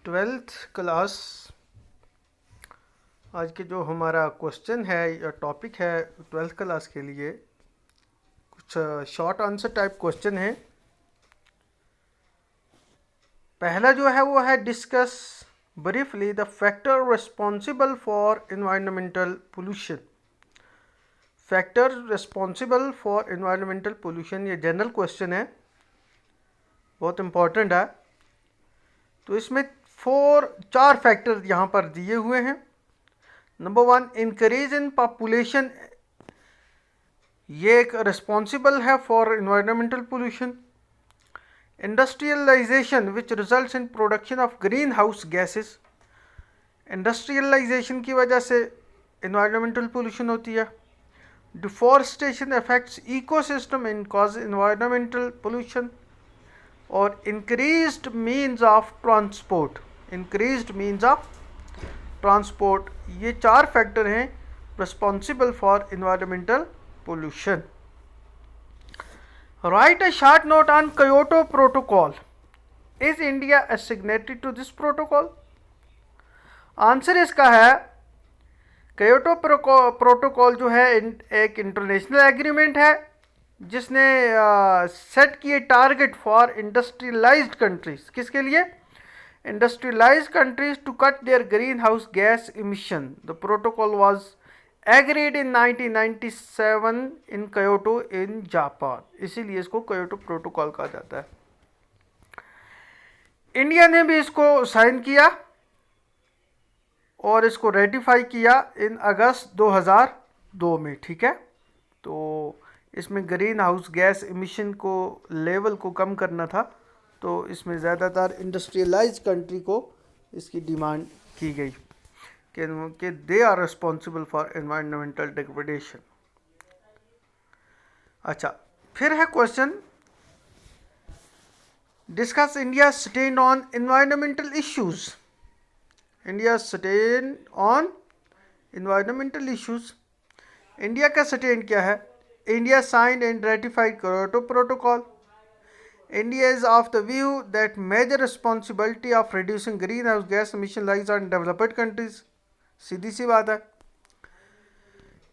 Twelfth class आज के जो हमारा क्वेश्चन है या टॉपिक है ट्वेल्थ क्लास के लिए कुछ शॉर्ट आंसर टाइप क्वेश्चन है। पहला जो है वो है discuss briefly the factor responsible for environmental pollution. Factor responsible for environmental pollution ये जनरल क्वेश्चन है, बहुत इम्पोर्टेंट है। तो इसमें चार फैक्टर यहाँ पर दिए हुए हैं। नंबर 1, इंक्रीज इन पॉपुलेशन, ये एक रिस्पॉन्सिबल है for environmental pollution. Industrialization which results in production of green house gases, industrialization की वजह से एनवायरमेंटल पोल्यूशन होती है। Deforestation affects ecosystem and cause environmental pollution. और increased means of transport, increased means of transport, ये चार factor हैं responsible for environmental pollution. Write a short note on Kyoto protocol. Is India a signatory to this protocol? Answer इसका है Kyoto protocol जो है एक international agreement है जिसने सेट किए टारगेट फॉर इंडस्ट्रियलाइज्ड कंट्रीज। किसके लिए? industrialized countries to cut their greenhouse gas emission. The protocol was agreed in 1997 in Kyoto in Japan, इसीलिए इसको क्योटो प्रोटोकॉल कहा जाता है। इंडिया ने भी इसको साइन किया और इसको रेटिफाई किया इन अगस्त 2002 में। ठीक है, तो इसमें ग्रीन हाउस गैस एमिशन को लेवल को कम करना था, तो इसमें ज़्यादातर इंडस्ट्रियलाइज कंट्री को इसकी डिमांड की गई कि they are responsible for environmental degradation. अच्छा, फिर है question discuss India stand on environmental issues. India stand on environmental issues, India का स्टैंड क्या है? India signed and ratified Kyoto protocol. India is of the view that major responsibility of reducing greenhouse gas emission lies on developed countries. सीधी सी बात है।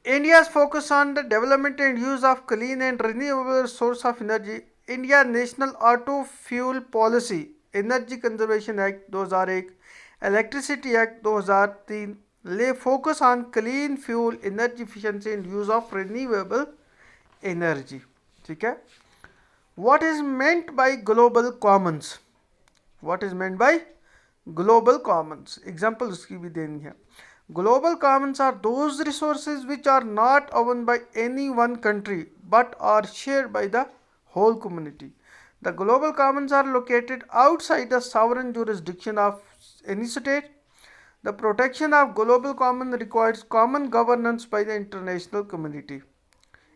India's focus on the development and use of clean and renewable source of energy. India National Auto Fuel Policy, Energy Conservation Act 2001, Electricity Act 2003 lay focus on clean fuel, energy efficiency and use of renewable energy. ठीक है। What is meant by global commons? What is meant by global commons? Example उसकी भी देनी है। Global commons are those resources which are not owned by any one country but are shared by the whole community. The global commons are located outside the sovereign jurisdiction of any state. The protection of global commons requires common governance by the international community.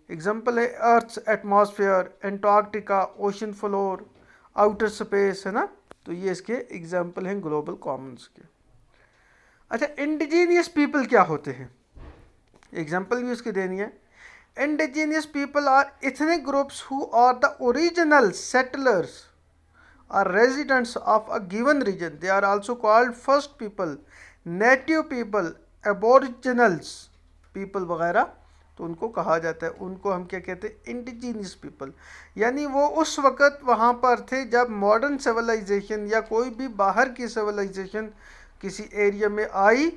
Example है earth atmosphere, Antarctica, ocean floor, outer space, है ना। तो ये इसके example हैं global Commons के। अच्छा, indigenous people क्या होते हैं? एग्जाम्पल भी उसकी देनी है। Indigenous people are ethnic groups who are the original settlers or residents of a given region. They are also called first people, native people, aboriginals people वगैरह, तो उनको कहा जाता है। उनको हम क्या कहते हैं? Indigenous people. यानी वो उस वक़्त वहाँ पर थे जब मॉडर्न सिविलाइजेशन या कोई भी बाहर की सिविलाइजेशन किसी एरिया में आई,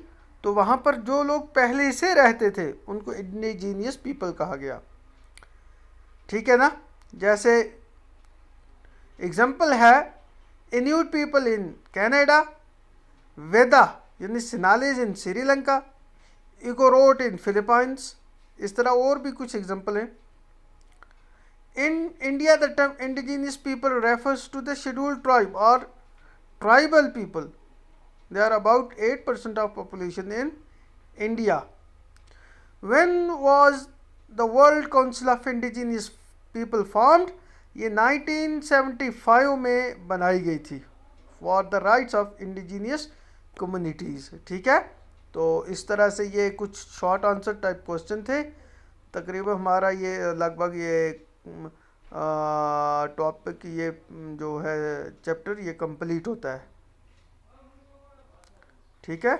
तो वहाँ पर जो लोग पहले से रहते थे उनको इंडिजीनियस पीपल कहा गया। ठीक है ना। जैसे एग्जाम्पल है इन्यूट पीपल इन कनाडा, वेदा यानी सिनालीज इन श्रीलंका, इगोरोट इन फिलीपाइंस। इस तरह और भी कुछ एग्जाम्पल हैं। In India the term indigenous people refers to the scheduled tribe और tribal people. They are about 8% of population in India. When was the world council of indigenous people formed? ये 1975 में बनाई गई थी for the rights of indigenous communities. ठीक है, तो इस तरह से ये कुछ शॉर्ट आंसर टाइप क्वेश्चन थे। तकरीबन हमारा ये लगभग ये टॉपिक ये जो है चैप्टर ये कंप्लीट होता है। ठीक है।